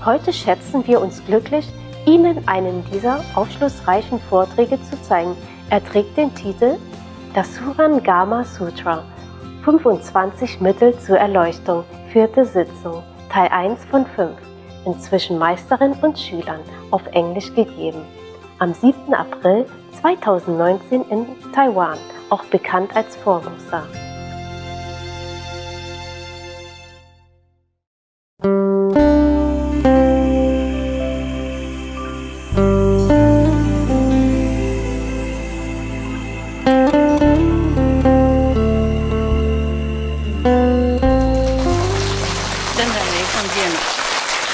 Heute schätzen wir uns glücklich, Ihnen einen dieser aufschlussreichen Vorträge zu zeigen. Er trägt den Titel Das Surangama Sutra, 25 Mittel zur Erleuchtung, 4. Sitzung, Teil 1 von 5, inzwischen Meisterin und Schülern, auf Englisch gegeben. Am 7. April 2019 in Taiwan, auch bekannt als Formosa.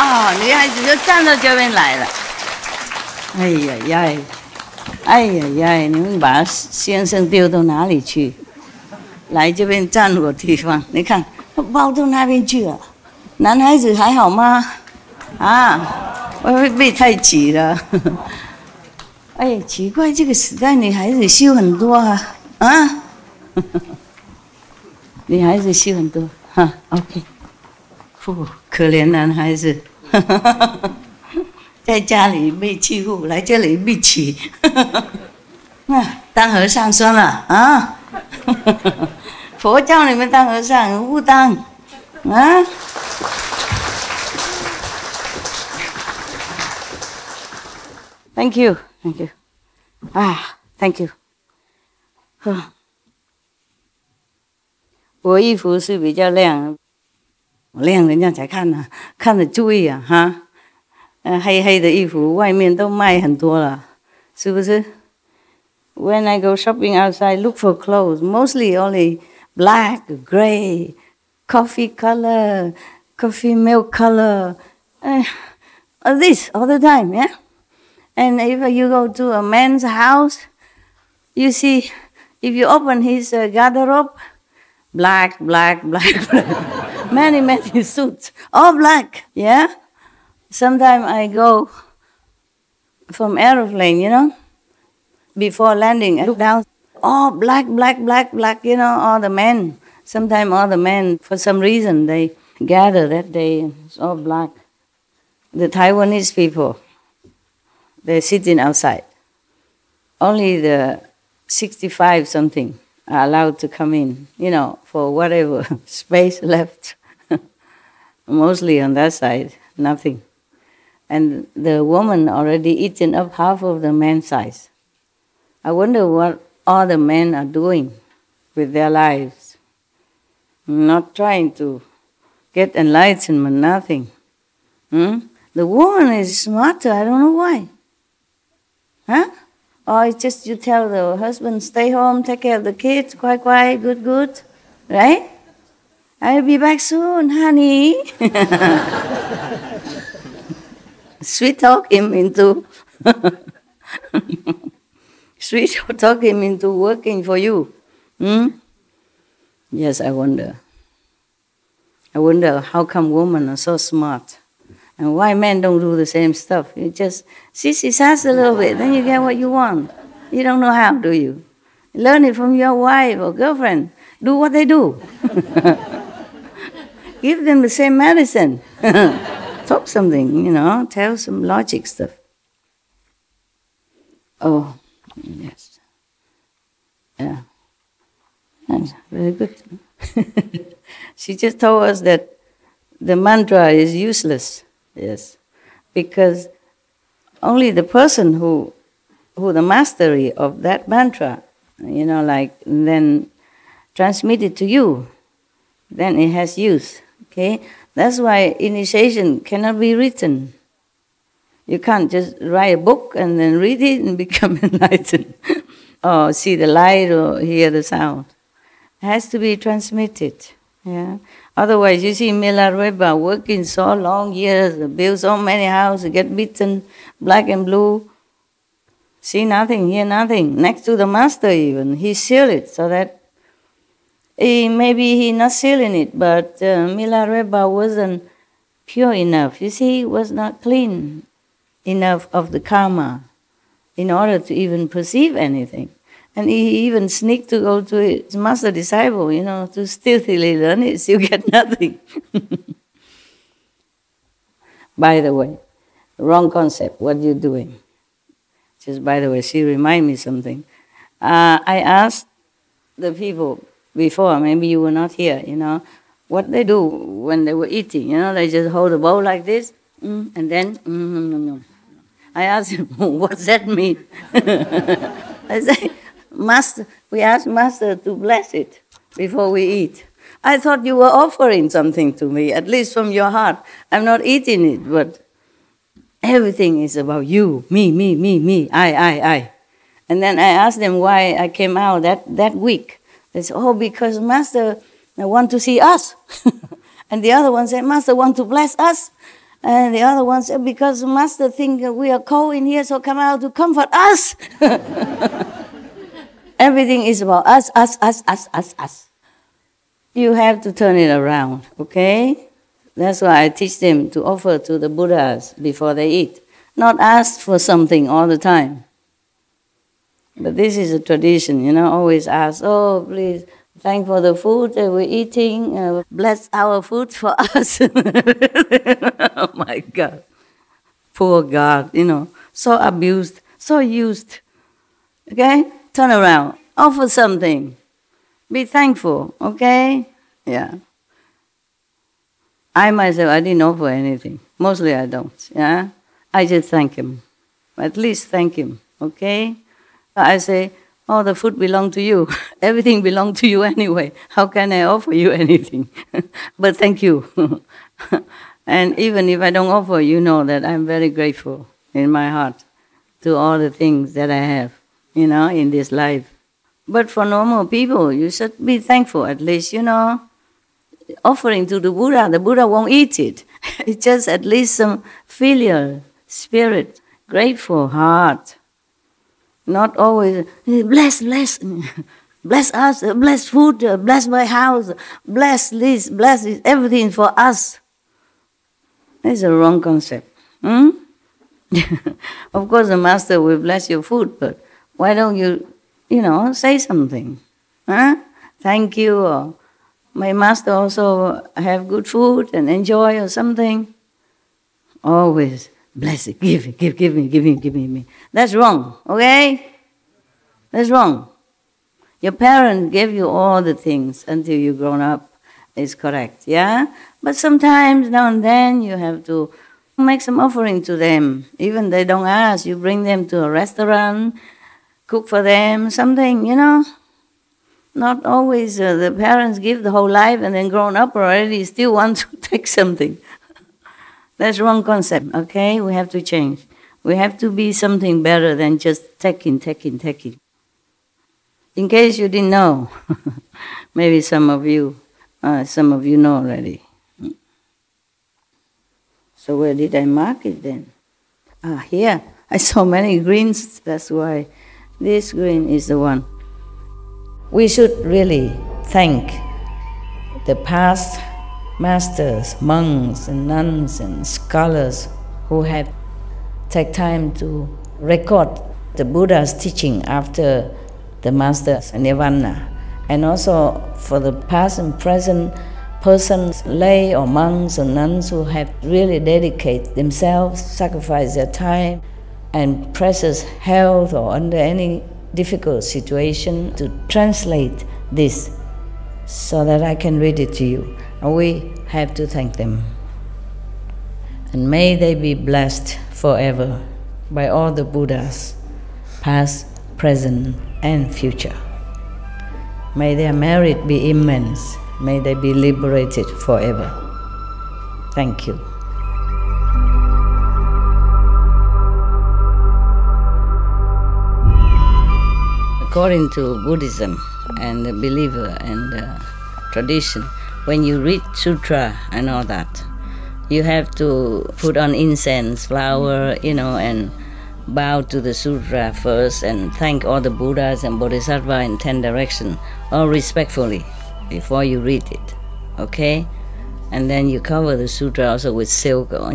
哦，女孩子就站到这边来了。哎呀呀，哎呀呀，你们把先生丢到哪里去？来这边站我地方，你看包到那边去了。男孩子还好吗？啊，会不会被太挤了？哎，奇怪，这个时代女孩子修很多啊啊！女孩子修很多哈 ，OK。可怜男孩子，在家里被欺负，来这里被欺。当和尚算了啊！佛教你们当和尚，不当啊！Thank you, thank you. 啊 ，Thank you. 我衣服是比较亮。亮人家才看呢、看着注意啊哈，黑黑的衣服外面都卖很多了，是不是 ？When I go shopping outside, look for clothes, mostly only black, gray, coffee color, coffee milk color, this all the time, yeah. And if you go to a man's house, you see, if you open his garderobe, black, black, black, black. Many suits, all black, yeah? Sometimes I go from aeroplane, you know, before landing, I look down, all black, black, black, black, you know, all the men. Sometimes all the men, for some reason, they gather that day, it's all black. The Taiwanese people, they're sitting outside. Only the 65 something are allowed to come in, you know, for whatever space left. Mostly on that side, nothing. And the woman already eaten up half of the man's size. I wonder what all the men are doing with their lives. Not trying to get enlightenment, nothing. The woman is smarter, I don't know why. Huh? Or it's just you tell the husband, stay home, take care of the kids, quiet, good, right? I'll be back soon, honey. Sweet talk him into working for you. Yes, I wonder. I wonder how come women are so smart and why men don't do the same stuff. You just sissy sass a little bit, then you get what you want. You don't know how, do you? Learn it from your wife or girlfriend. Do what they do. Give them the same medicine. Talk something, you know, tell some logic stuff. Oh, yes. Yeah. That's very good. She just told us that the mantra is useless. Yes. Because only the person who the mastery of that mantra, you know, like, then transmit it to you, then it has use. Okay, that's why initiation cannot be written. You can't just write a book and then read it and become enlightened, or see the light or hear the sound. It has to be transmitted. Yeah. Otherwise, you see Milarepa working so long years, build so many houses, get beaten, black and blue. See nothing, hear nothing. Next to the master even, he sealed it so that maybe he not sealing it, but Milarepa wasn't pure enough. You see, he was not clean enough of the karma in order to even perceive anything. And he even sneaked to go to his master disciple, you know, to stealthily learn it, still get nothing. By the way, wrong concept, what you doing? Just by the way, she remind me something. I asked the people before, maybe you were not here, what they do when they were eating. They just hold the bowl like this, and then, no. I asked him, what's that mean? I say, Master, we asked Master to bless it before we eat. I thought you were offering something to me, at least from your heart. I'm not eating it, but everything is about you, me, I. And then I asked them why I came out that week. They said, because Master want to see us. And the other one said, Master want to bless us. And the other one said, because Master think we are cold in here, so come out to comfort us. Everything is about us. You have to turn it around, okay? That's why I teach them to offer to the Buddhas before they eat. Not ask for something all the time. But this is a tradition, always ask, please, thank for the food that we're eating, bless our food for us. Oh my God. Poor God, so abused, so used. Okay? Turn around, offer something. Be thankful, okay? Yeah. I myself, I didn't offer anything. Mostly I don't, yeah? I just thank him. At least thank him, okay? I say, the food belongs to you. Everything belongs to you anyway. How can I offer you anything? But thank you. And even if I don't offer, you know that I'm very grateful in my heart to all the things that I have, in this life. But for normal people, you should be thankful at least, offering to the Buddha won't eat it. It's just at least some filial spirit, grateful heart. Not always, bless us, bless food, bless my house, bless this, everything for us. That's a wrong concept. Of course the Master will bless your food, but why don't you, say something? Thank you, or my Master also have good food and enjoy or something. Always bless it, give me. That's wrong, okay? That's wrong. Your parents gave you all the things until you grown up. It's correct, yeah? But sometimes, now and then, you have to make some offering to them. Even they don't ask, you bring them to a restaurant, cook for them, something, Not always the parents give the whole life and then grown up already still want to take something. That's wrong concept, okay? We have to change. We have to be something better than just taking. In case you didn't know, maybe some of you know already. So where did I mark it then? Here. I saw many greens, that's why this green is the one. We should really thank the past masters, monks and nuns and scholars who have taken time to record the Buddha's teaching after the master's nirvana, and also for the past and present persons, lay or monks or nuns who have really dedicated themselves, sacrificed their time and precious health or under any difficult situation to translate this so that I can read it to you. And we have to thank them. And may they be blessed forever by all the Buddhas, past, present, and future. May their merit be immense. May they be liberated forever. Thank you. According to Buddhism and the believer and the tradition, when you read sutra and all that, you have to put on incense, flower, and bow to the sutra first and thank all the Buddhas and Bodhisattvas in 10 directions, all respectfully, before you read it, okay? And then you cover the sutra also with silk or,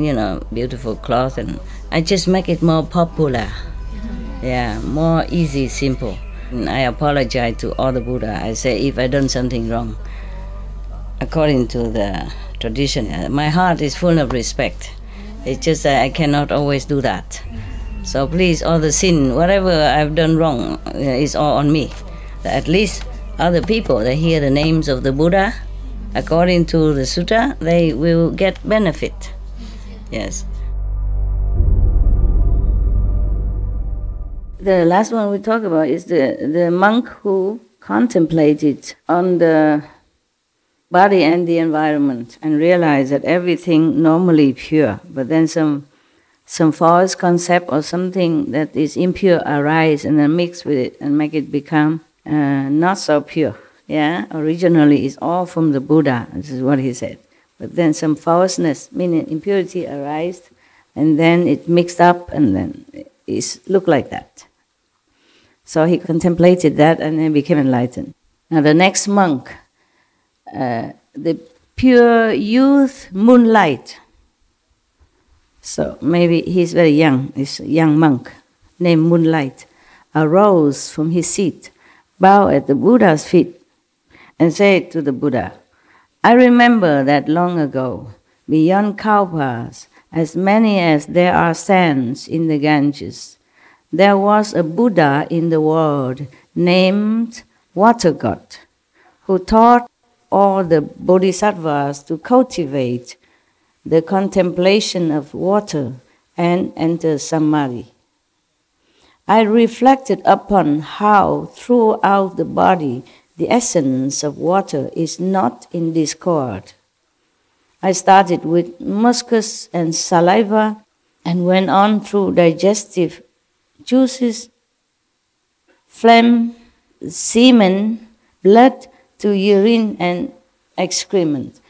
beautiful cloth, and I just make it more popular. Yeah, more easy, simple. And I apologize to all the Buddha. I say if I done something wrong, according to the tradition, my heart is full of respect. It's just that I cannot always do that. So please, all the sin, whatever I've done wrong, is all on me. At least other people, they hear the names of the Buddha, according to the sutta, they will get benefit. Yes. The last one we talk about is the monk who contemplated on the body and the environment and realized that everything normally pure, but then some false concept or something that is impure arise and then mix with it and make it become not so pure. Yeah, originally it's all from the Buddha. This is what he said. But then some falseness, meaning impurity, arise, and then it mixed up, and then it looked like that. So he contemplated that and then became enlightened. Now the next monk, the pure youth moonlight. So maybe he's very young, he's a young monk named Moonlight, arose from his seat, bowed at the Buddha's feet, and said to the Buddha, I remember that long ago, beyond Kalpas, as many as there are sands in the Ganges, there was a Buddha in the world named Water God, who taught all the bodhisattvas to cultivate the contemplation of water and enter samadhi. I reflected upon how throughout the body the essence of water is not in discord. I started with mucus and saliva and went on through digestive juices, phlegm, semen, blood to urine and excrement.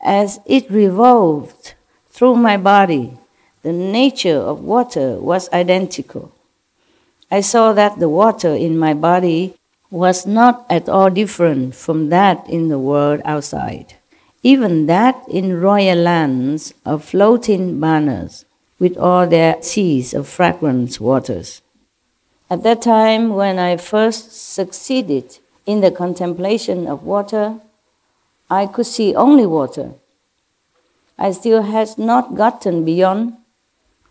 As it revolved through my body, the nature of water was identical. I saw that the water in my body was not at all different from that in the world outside, even that in royal lands of floating banners, with all their seas of fragrant waters. At that time, when I first succeeded in the contemplation of water, I could see only water. I still had not gotten beyond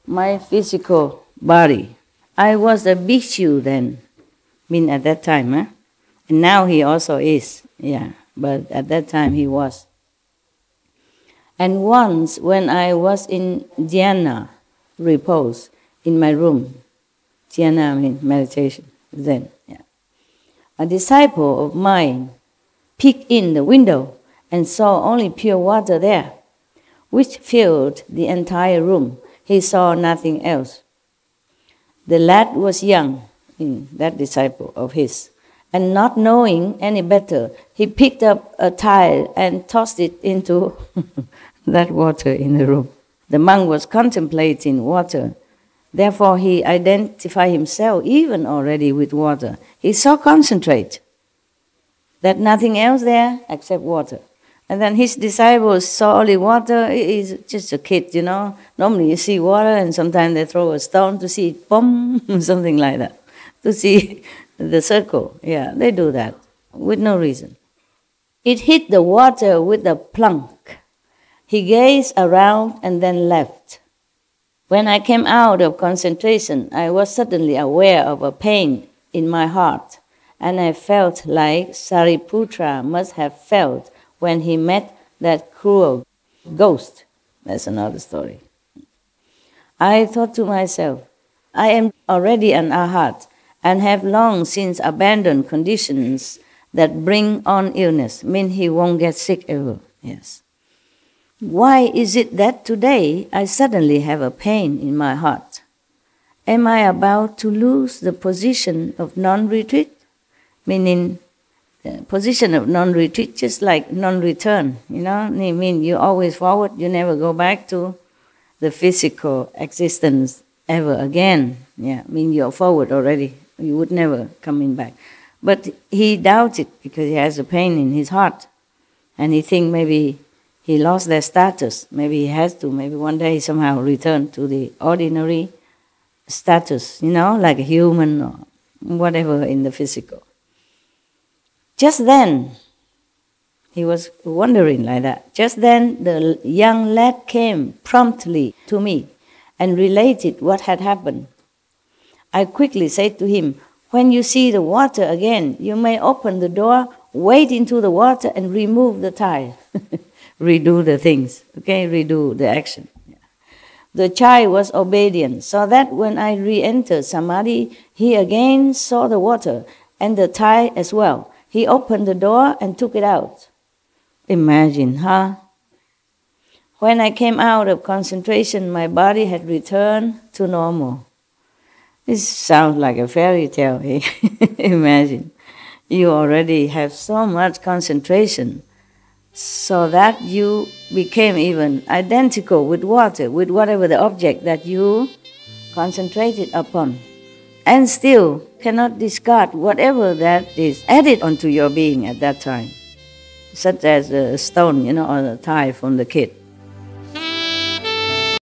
my physical body. I was a bhikshu then, at that time, and now he also is, but at that time he was. And once when I was in dhyana, repose, in my room, dhyana means meditation, Zen, a disciple of mine peeked in the window and saw only pure water there, which filled the entire room. He saw nothing else. The lad was young, that disciple of his, and not knowing any better, he picked up a tile and tossed it into that water in the room. The monk was contemplating water. Therefore, he identified himself even already with water. He so concentrated that nothing else there except water. And then his disciples saw only water. He's just a kid, Normally you see water and sometimes they throw a stone to see it, boom, something like that. To see the circle. Yeah, they do that with no reason. It hit the water with a plunk. He gazed around and then left. When I came out of concentration, I was suddenly aware of a pain in my heart, and I felt like Sariputra must have felt when he met that cruel ghost. That's another story. I thought to myself, I am already an arhat and have long since abandoned conditions that bring on illness, mean he won't get sick ever. Yes. Why is it that today I suddenly have a pain in my heart? Am I about to lose the position of non-retreat? Meaning, position of non-retreat, just like non-return, I mean, you always forward, you never go back to the physical existence ever again. I mean, you're forward already. You would never coming back. But he doubts it because he has a pain in his heart. And he thinks maybe he lost their status. Maybe he has to. Maybe one day he somehow return to the ordinary status, like a human or whatever in the physical. Just then, He was wondering like that. Just then, the young lad came promptly to me and related what had happened. I quickly said to him, "When you see the water again, you may open the door, wade into the water, and remove the tile." Redo the things, okay? Redo the action. The child was obedient, so that when I re-entered Samadhi, he again saw the water and the tile as well. He opened the door and took it out. Imagine, huh? When I came out of concentration, my body had returned to normal. This sounds like a fairy tale, eh? Imagine. You already have so much concentration, so that you became even identical with water, with whatever the object that you concentrated upon, and still cannot discard whatever that is added onto your being at that time, such as the stone, or the tile from the kid.